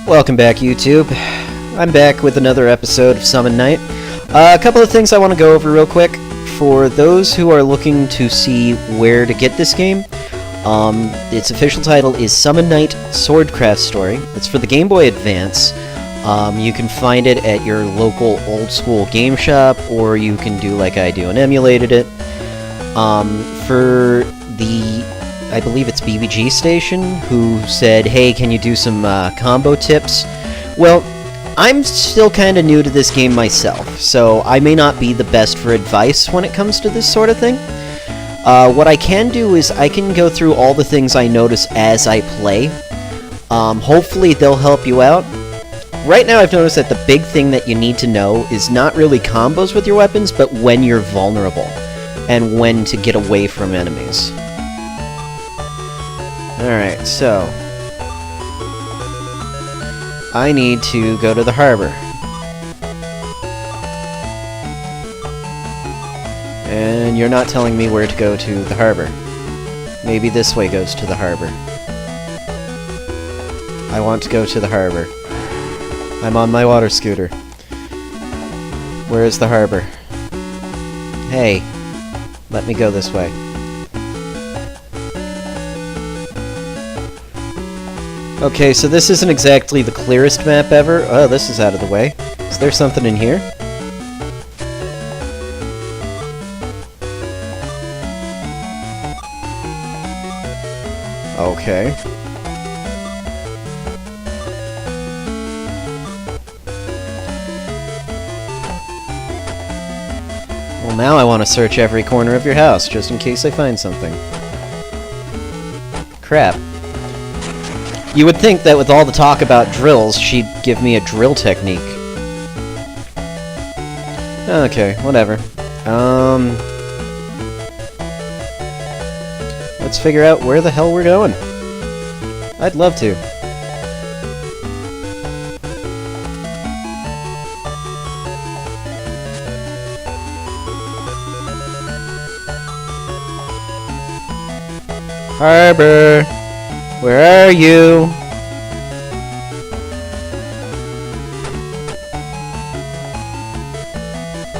Welcome back, YouTube. I'm back with another episode of Summon Night. A couple of things I want to go over real quick. For those who are looking to see where to get this game, its official title is Summon Night Swordcraft Story. It's for the Game Boy Advance. You can find it at your local old-school game shop, or you can do like I do and emulated it. For the, I believe it's BBG Station, who said, hey, can you do some combo tips? Well, I'm still kind of new to this game myself, so I may not be the best for advice when it comes to this sort of thing. What I can do is I can go through all the things I notice as I play. Hopefully they'll help you out. Right now I've noticed that the big thing that you need to know is not really combos with your weapons, but when you're vulnerable, and when to get away from enemies. Alright, so I need to go to the harbor. And you're not telling me where to go to the harbor. Maybe this way goes to the harbor. I want to go to the harbor. I'm on my water scooter. Where is the harbor? Hey, let me go this way. Okay, so this isn't exactly the clearest map ever. Oh, this is out of the way. Is there something in here? Okay. Well, now I want to search every corner of your house, just in case I find something. Crap. You would think that with all the talk about drills, she'd give me a drill technique. Okay, whatever. Let's figure out where the hell we're going. I'd love to. Harbor! Where are you?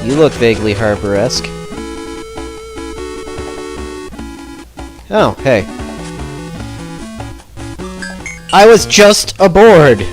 You look vaguely harbor-esque. Oh, hey. I was just aboard!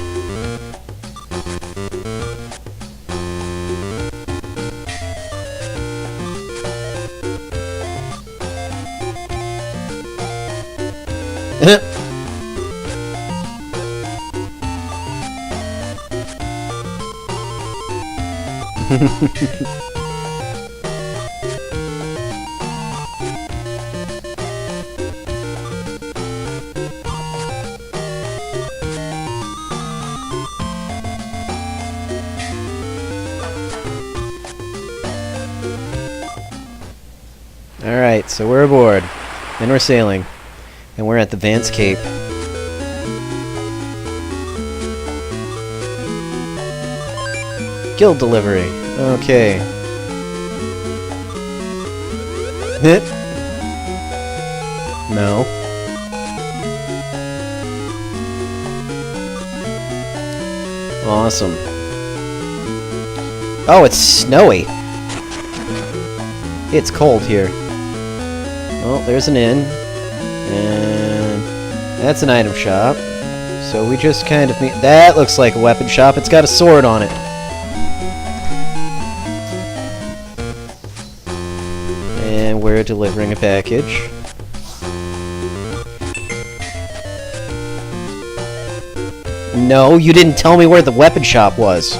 Alright, so we're aboard, and we're sailing, and we're at the Vance Cape. Guild delivery. Okay. Hit. No. Awesome. Oh, it's snowy. It's cold here. Well, there's an inn. And that's an item shop. So we just kind of meet. That looks like a weapon shop. It's got a sword on it. And we're delivering a package. No, you didn't tell me where the weapon shop was.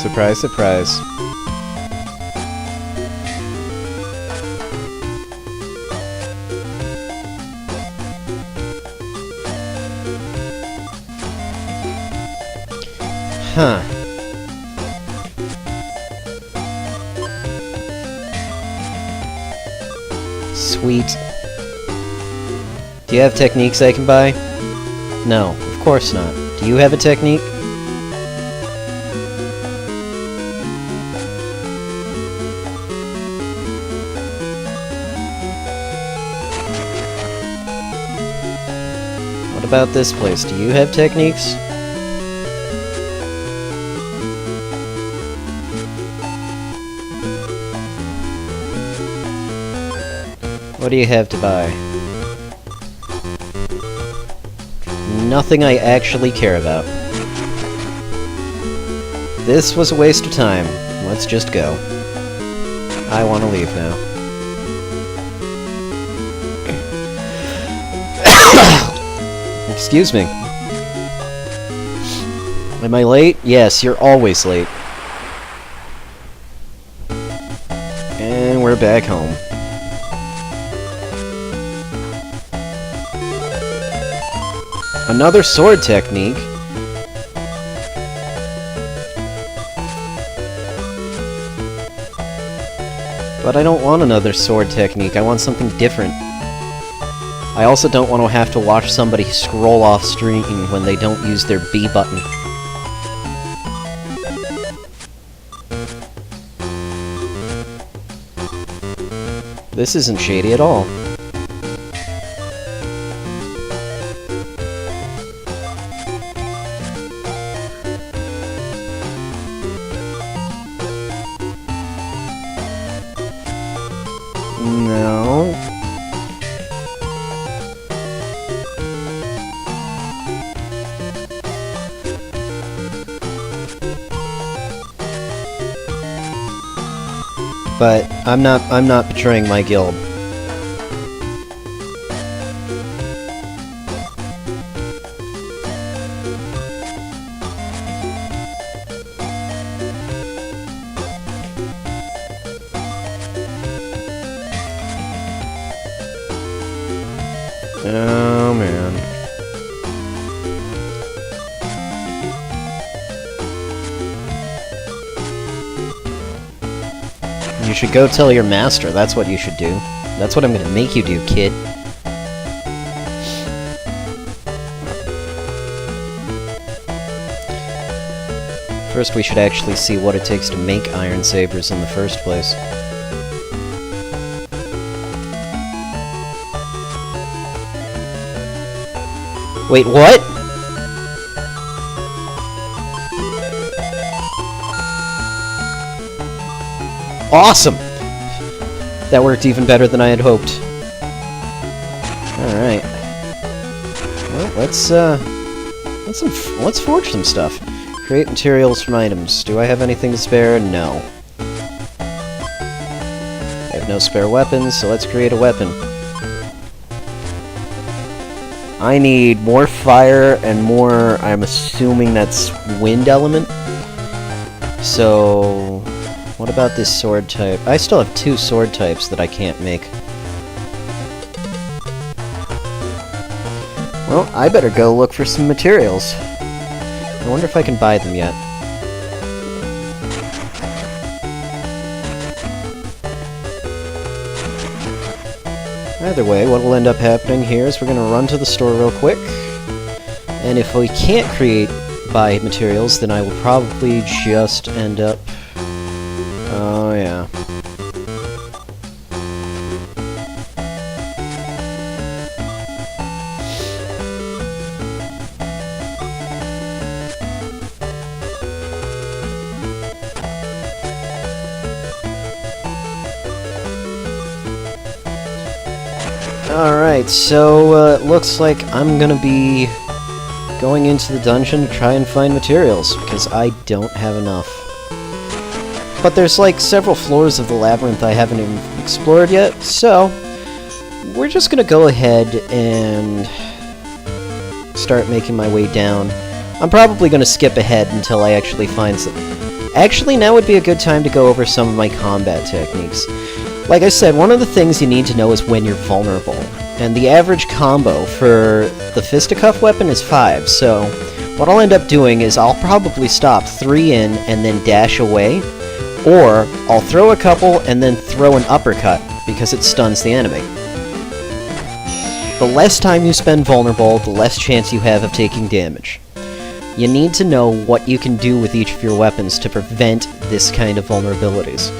Surprise, surprise. Huh. Sweet. Do you have techniques I can buy? No, of course not. Do you have a technique? What about this place? Do you have techniques? What do you have to buy? Nothing I actually care about. This was a waste of time. Let's just go. I want to leave now. Excuse me. Am I late? Yes, you're always late. And we're back home. Another sword technique? But I don't want another sword technique, I want something different. I also don't want to have to watch somebody scroll off screen when they don't use their B button. This isn't shady at all. No. But I'm not betraying my guild. Oh, man. You should go tell your master, that's what you should do. That's what I'm gonna make you do, kid. First, we should actually see what it takes to make iron sabers in the first place. Wait, what? Awesome! That worked even better than I had hoped. Alright. Well, let's forge some stuff. Create materials from items. Do I have anything to spare? No. I have no spare weapons, so let's create a weapon. I need more fire and more, I'm assuming that's wind element. So, what about this sword type? I still have 2 sword types that I can't make. Well, I better go look for some materials. I wonder if I can buy them yet. Either way, what will end up happening here is we're going to run to the store real quick. And if we can't buy materials, then I will probably just end up... Oh, yeah. Alright, so it looks like I'm gonna be going into the dungeon to try and find materials, because I don't have enough. But there's like several floors of the labyrinth I haven't even explored yet, so we're just gonna go ahead and start making my way down. I'm probably gonna skip ahead until I actually find some... Actually, now would be a good time to go over some of my combat techniques. Like I said, one of the things you need to know is when you're vulnerable. And the average combo for the fisticuff weapon is 5, so what I'll end up doing is I'll probably stop 3 in and then dash away, or I'll throw a couple and then throw an uppercut, because it stuns the enemy. The less time you spend vulnerable, the less chance you have of taking damage. You need to know what you can do with each of your weapons to prevent this kind of vulnerabilities.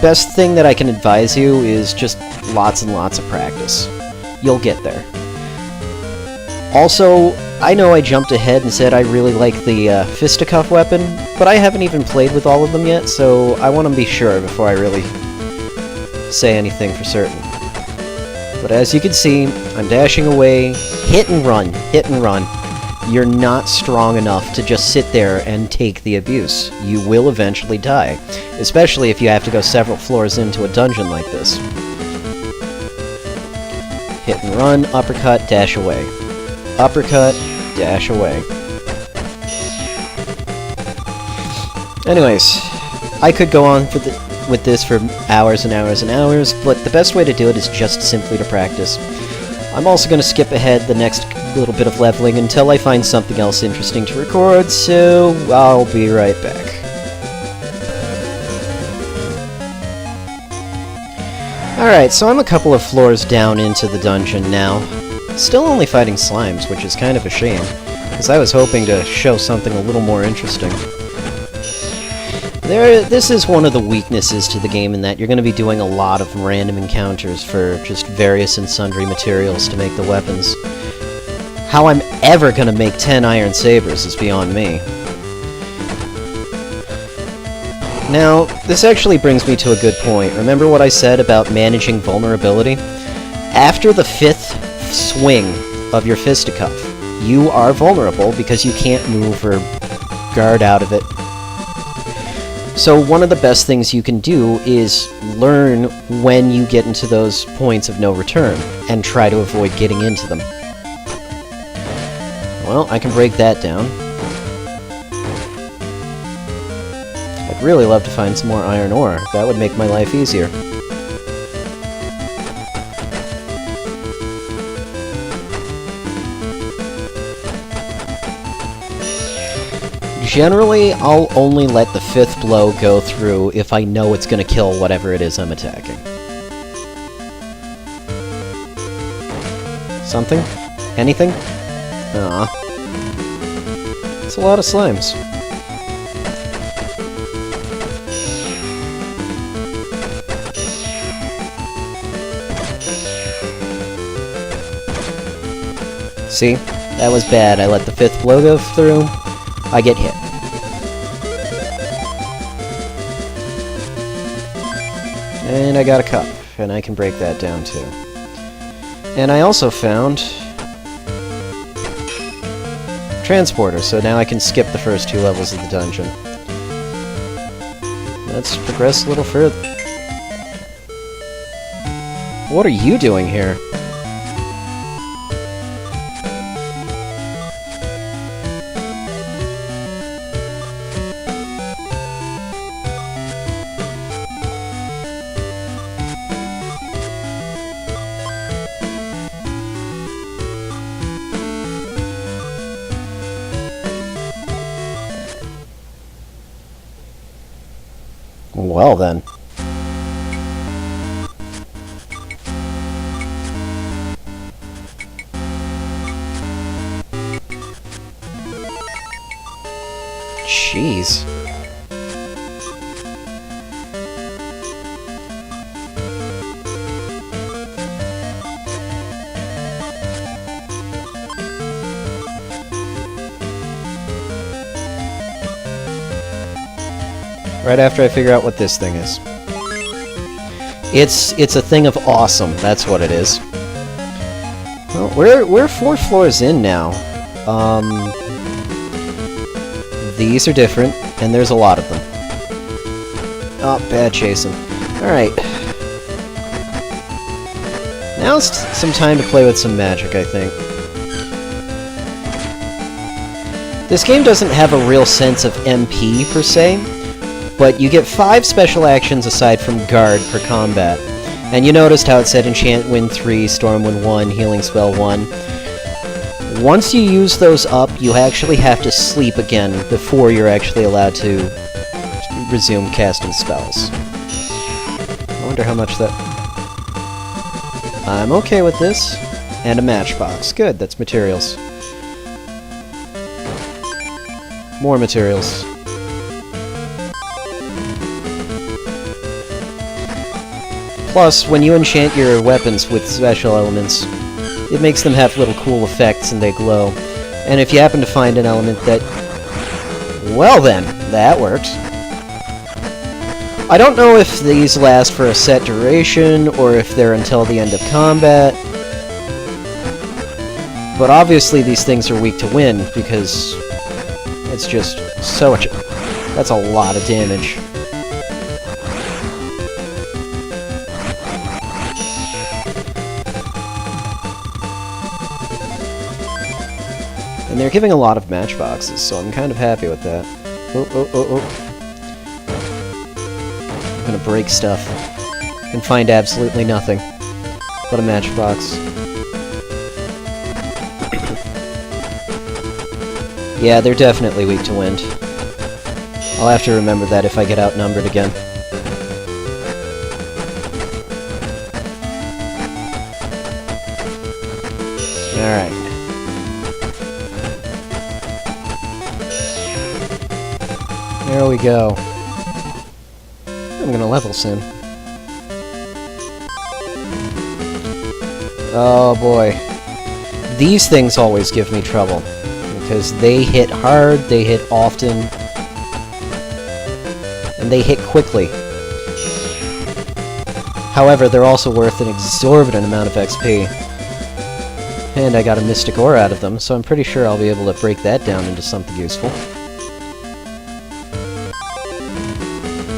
Best thing that I can advise you is just lots and lots of practice. You'll get there. Also, I know I jumped ahead and said I really like the fisticuff weapon, but I haven't even played with all of them yet, so I want to be sure before I really say anything for certain. But as you can see, I'm dashing away, hit and run, hit and run. You're not strong enough to just sit there and take the abuse. You will eventually die, especially if you have to go several floors into a dungeon like this. Hit and run, uppercut, dash away. Uppercut, dash away. Anyways, I could go on with this for hours and hours and hours, but the best way to do it is just simply to practice. I'm also going to skip ahead the next little bit of leveling until I find something else interesting to record, so I'll be right back. Alright, so I'm a couple of floors down into the dungeon now. Still only fighting slimes, which is kind of a shame, because I was hoping to show something a little more interesting. This is one of the weaknesses to the game, in that you're going to be doing a lot of random encounters for just various and sundry materials to make the weapons. How I'm ever going to make 10 iron sabers is beyond me. Now, this actually brings me to a good point. Remember what I said about managing vulnerability? After the 5th swing of your fisticuff, you are vulnerable because you can't move or guard out of it. So one of the best things you can do is learn when you get into those points of no return, and try to avoid getting into them. Well, I can break that down. I'd really love to find some more iron ore. That would make my life easier. Generally, I'll only let the 5th blow go through if I know it's going to kill whatever it is I'm attacking. Something? Anything? Aw. It's a lot of slimes. See? That was bad. I let the 5th blow go through. I get hit. And I got a cup, and I can break that down too. And I also found transporter, so now I can skip the first 2 levels of the dungeon. Let's progress a little further. What are you doing here? Well then. Jeez. Right after I figure out what this thing is. It's a thing of awesome, that's what it is. Well, we're 4 floors in now. These are different, and there's a lot of them. Oh, bad chasing. Alright. Now's some time to play with some magic, I think. This game doesn't have a real sense of MP, per se, but you get 5 special actions aside from guard per combat. And you noticed how it said Enchant Wind 3, Storm Wind 1, Healing Spell 1. Once you use those up, you actually have to sleep again before you're actually allowed to resume casting spells. I wonder how much that... I'm okay with this. And a matchbox. Good, that's materials. More materials. Plus, when you enchant your weapons with special elements, it makes them have little cool effects and they glow. And if you happen to find an element that... well then, that works. I don't know if these last for a set duration, or if they're until the end of combat. But obviously these things are weak to wind, because it's just so much... that's a lot of damage. And they're giving a lot of matchboxes, so I'm kind of happy with that. I'm gonna break stuff and find absolutely nothing but a matchbox. Yeah, they're definitely weak to wind. I'll have to remember that if I get outnumbered again. Alright. There we go. I'm gonna level soon. Oh boy. These things always give me trouble. Because they hit hard, they hit often, and they hit quickly. However, they're also worth an exorbitant amount of XP. And I got a mystic ore out of them, so I'm pretty sure I'll be able to break that down into something useful.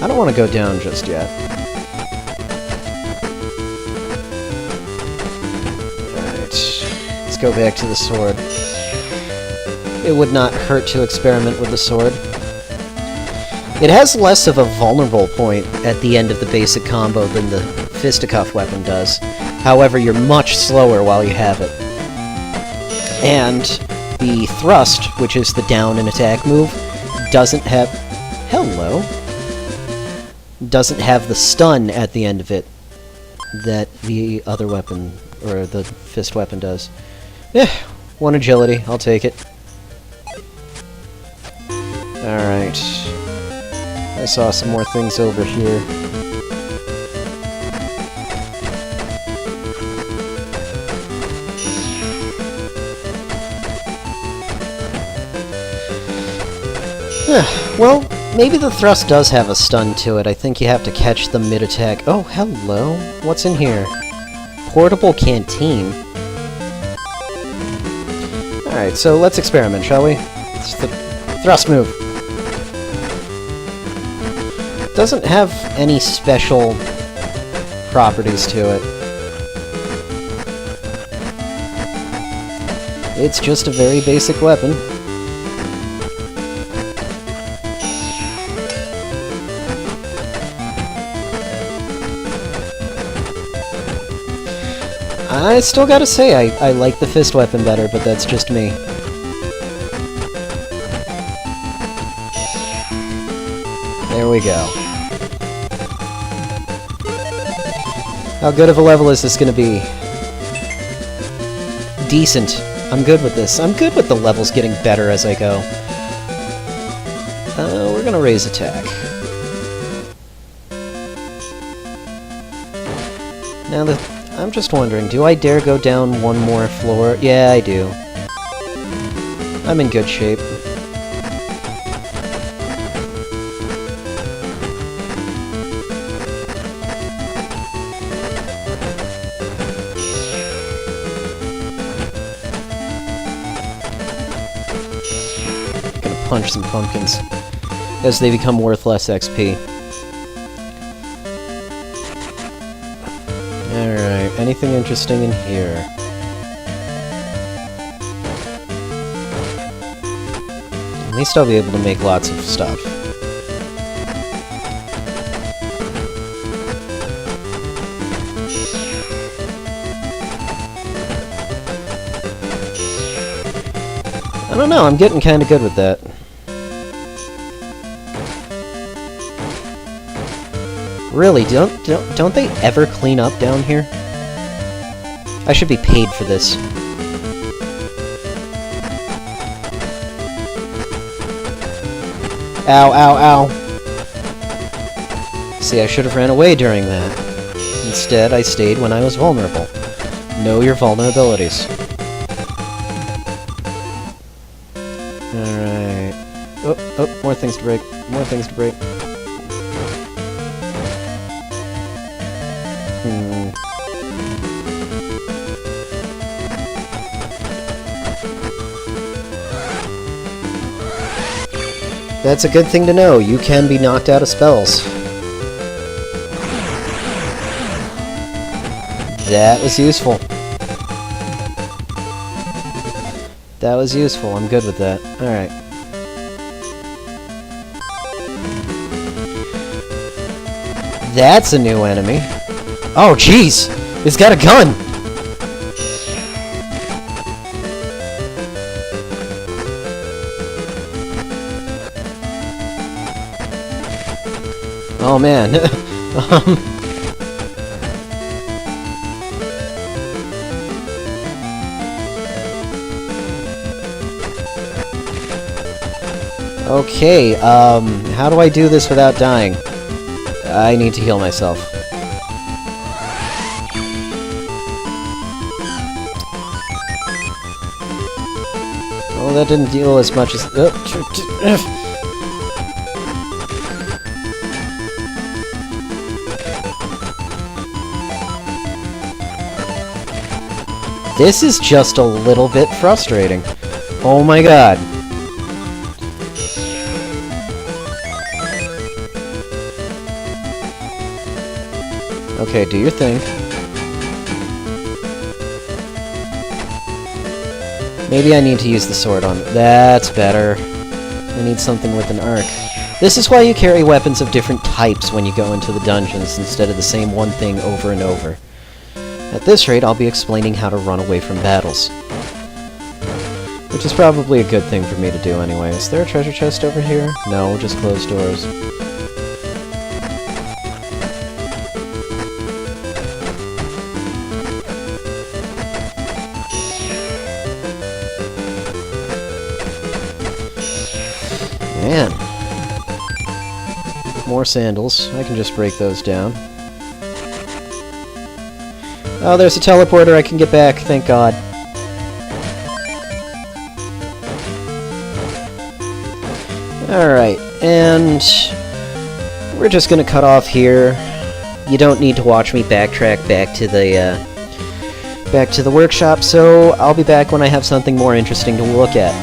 I don't want to go down just yet. Alright, let's go back to the sword. It would not hurt to experiment with the sword. It has less of a vulnerable point at the end of the basic combo than the fisticuff weapon does. However, you're much slower while you have it. And the thrust, which is the down and attack move, doesn't have... hello? Doesn't have the stun at the end of it that the other weapon, or the fist weapon does. Eh, 1 agility, I'll take it. Alright. I saw some more things over here. Well, maybe the thrust does have a stun to it. I think you have to catch the mid-attack. Oh, hello. What's in here? Portable canteen. Alright, so let's experiment, shall we? It's the thrust move. Doesn't have any special properties to it. It's just a very basic weapon. I still gotta say, I like the fist weapon better, but that's just me. There we go. How good of a level is this gonna be? Decent. I'm good with this. I'm good with the levels getting better as I go. We're gonna raise attack. Now I'm just wondering, do I dare go down one more floor? Yeah, I do. I'm in good shape. Gonna punch some pumpkins as they become worth less XP. Alright, anything interesting in here? At least I'll be able to make lots of stuff. I don't know, I'm getting kind of good with that. Really, don't they ever clean up down here? I should be paid for this. Ow, ow, ow. See, I should have ran away during that. Instead, I stayed when I was vulnerable. Know your vulnerabilities. Alright. Oh, oh, more things to break. More things to break. That's a good thing to know. You can be knocked out of spells. That was useful. That was useful. I'm good with that. Alright. That's a new enemy. Oh, jeez! It's got a gun! Oh, man. Okay, how do I do this without dying? I need to heal myself. Oh, that didn't deal as much as... This is just a little bit frustrating. Oh my god. Okay, do your thing. Maybe I need to use the sword on it. That's better. I need something with an arc. This is why you carry weapons of different types when you go into the dungeons instead of the same one thing over and over. At this rate, I'll be explaining how to run away from battles. Which is probably a good thing for me to do anyway. Is there a treasure chest over here? No, just closed doors. Man. More sandals. I can just break those down. Oh, there's a teleporter I can get back, thank God. Alright, and we're just gonna cut off here. You don't need to watch me backtrack back to the workshop, so I'll be back when I have something more interesting to look at.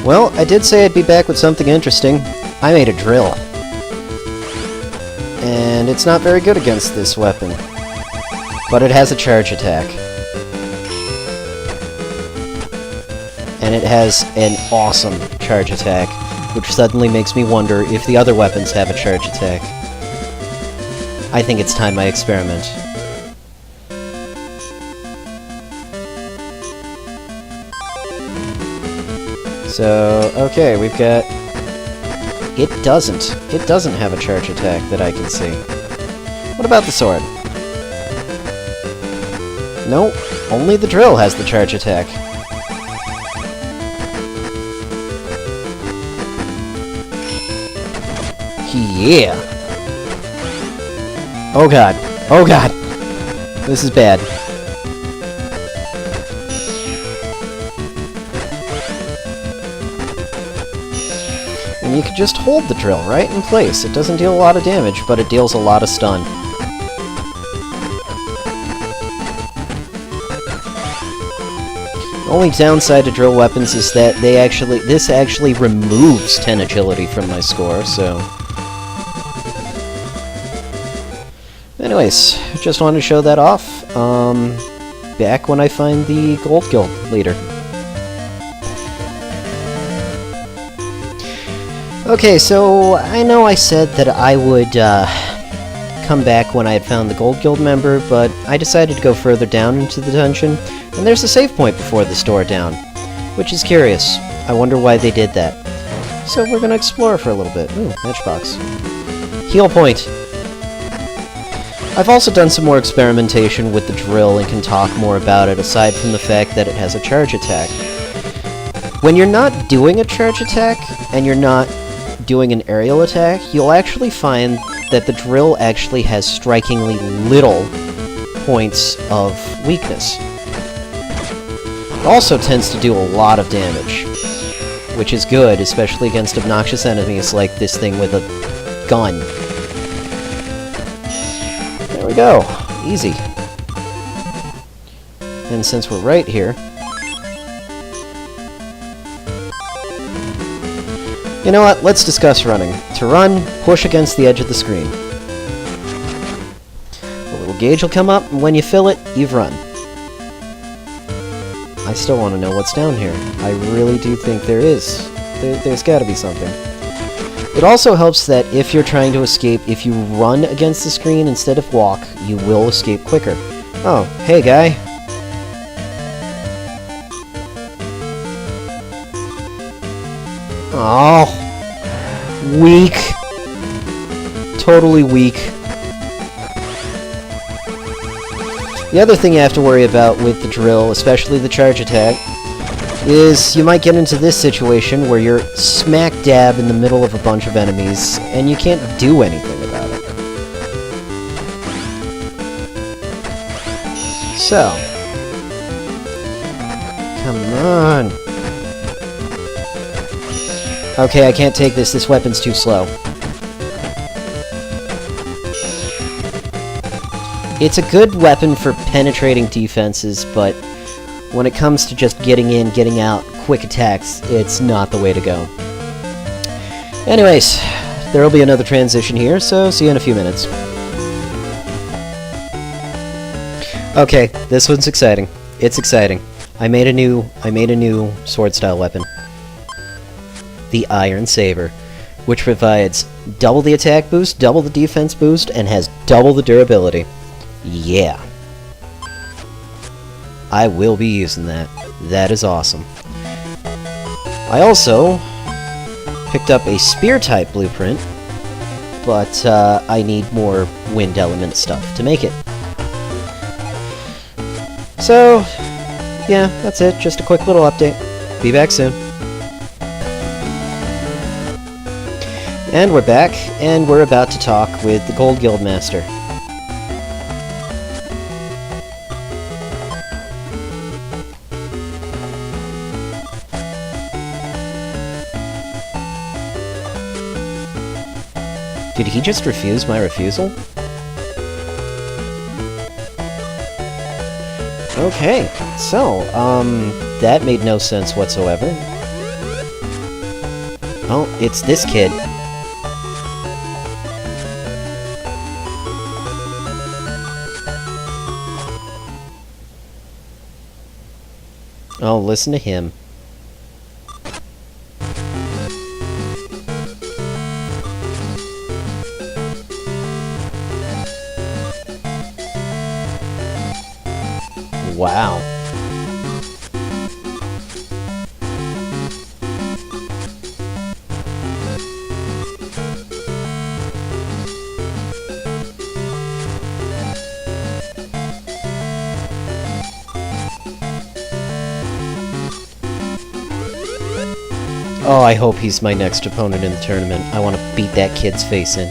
Well, I did say I'd be back with something interesting. I made a drill. And it's not very good against this weapon. But it has a charge attack. And it has an awesome charge attack, which suddenly makes me wonder if the other weapons have a charge attack. I think it's time I experiment. So, okay, we've got... It doesn't have a charge attack that I can see. What about the sword? No, only the drill has the charge attack. Yeah! Oh god. Oh god! This is bad. And you can just hold the drill right in place. It doesn't deal a lot of damage, but it deals a lot of stun. The only downside to drill weapons is that this actually removes 10 agility from my score, so... Anyways, just wanted to show that off. Back when I find the Gold Guild leader. Okay, so I know I said that I would come back when I had found the Gold Guild member, but I decided to go further down into the dungeon, and there's a save point before this door down, which is curious. I wonder why they did that. So we're gonna explore for a little bit. Ooh, matchbox. Heal point! I've also done some more experimentation with the drill and can talk more about it, aside from the fact that it has a charge attack. When you're not doing a charge attack, and you're not doing an aerial attack, you'll actually find that the drill actually has strikingly little points of weakness. It also tends to do a lot of damage, which is good, especially against obnoxious enemies like this thing with a gun. There we go. Easy. And since we're right here... You know what? Let's discuss running. To run, push against the edge of the screen. A little gauge will come up, and when you fill it, you've run. I still want to know what's down here. I really do think there is. There's gotta be something. It also helps that if you're trying to escape, if you run against the screen instead of walk, you will escape quicker. Oh, hey guy. Oh. Weak. Totally weak. The other thing you have to worry about with the drill, especially the charge attack, is you might get into this situation where you're smack dab in the middle of a bunch of enemies, and you can't do anything about it. So. Come on. Okay, I can't take this. This weapon's too slow. It's a good weapon for penetrating defenses, but when it comes to just getting in, getting out, quick attacks, it's not the way to go. Anyways, there'll be another transition here, so see you in a few minutes. Okay, this one's exciting. It's exciting. I made a new sword-style weapon. The Iron Saber, which provides double the attack boost, double the defense boost, and has double the durability. Yeah. I will be using that. That is awesome. I also picked up a spear-type blueprint, but I need more wind element stuff to make it. So, yeah, that's it. Just a quick little update. Be back soon. And we're back, and we're about to talk with the Gold Guildmaster. Did he just refuse my refusal? Okay, so, that made no sense whatsoever. Oh, it's this kid. Oh, listen to him. Wow. Oh, I hope he's my next opponent in the tournament. I want to beat that kid's face in.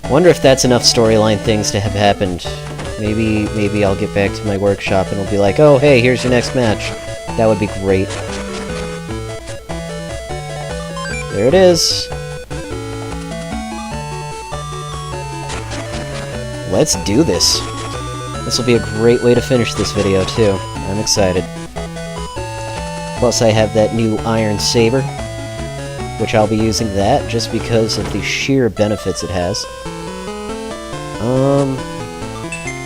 Wonder if that's enough storyline things to have happened. Maybe I'll get back to my workshop and it'll be like, oh, hey, here's your next match. That would be great. There it is. Let's do this. This will be a great way to finish this video, too. I'm excited. Plus, I have that new Iron Saber, which I'll be using that just because of the sheer benefits it has.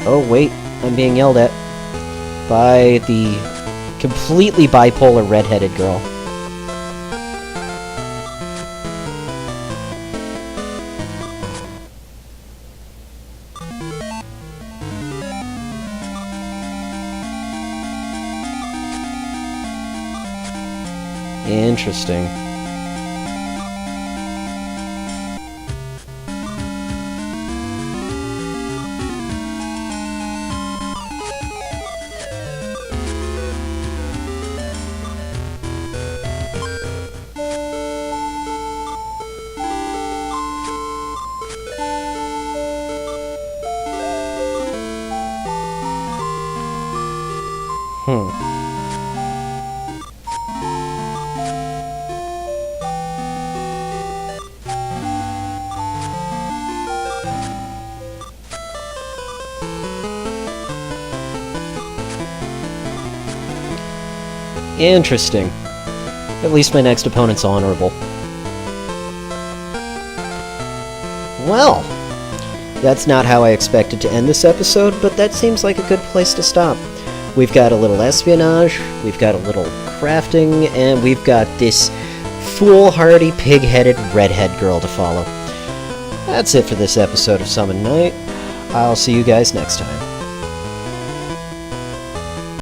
Oh, wait. I'm being yelled at by the completely bipolar redheaded girl. Interesting. Interesting. At least my next opponent's honorable. Well, that's not how I expected to end this episode, but that seems like a good place to stop. We've got a little espionage, we've got a little crafting, and we've got this foolhardy, pig-headed redhead girl to follow. That's it for this episode of Summon Night. I'll see you guys next time.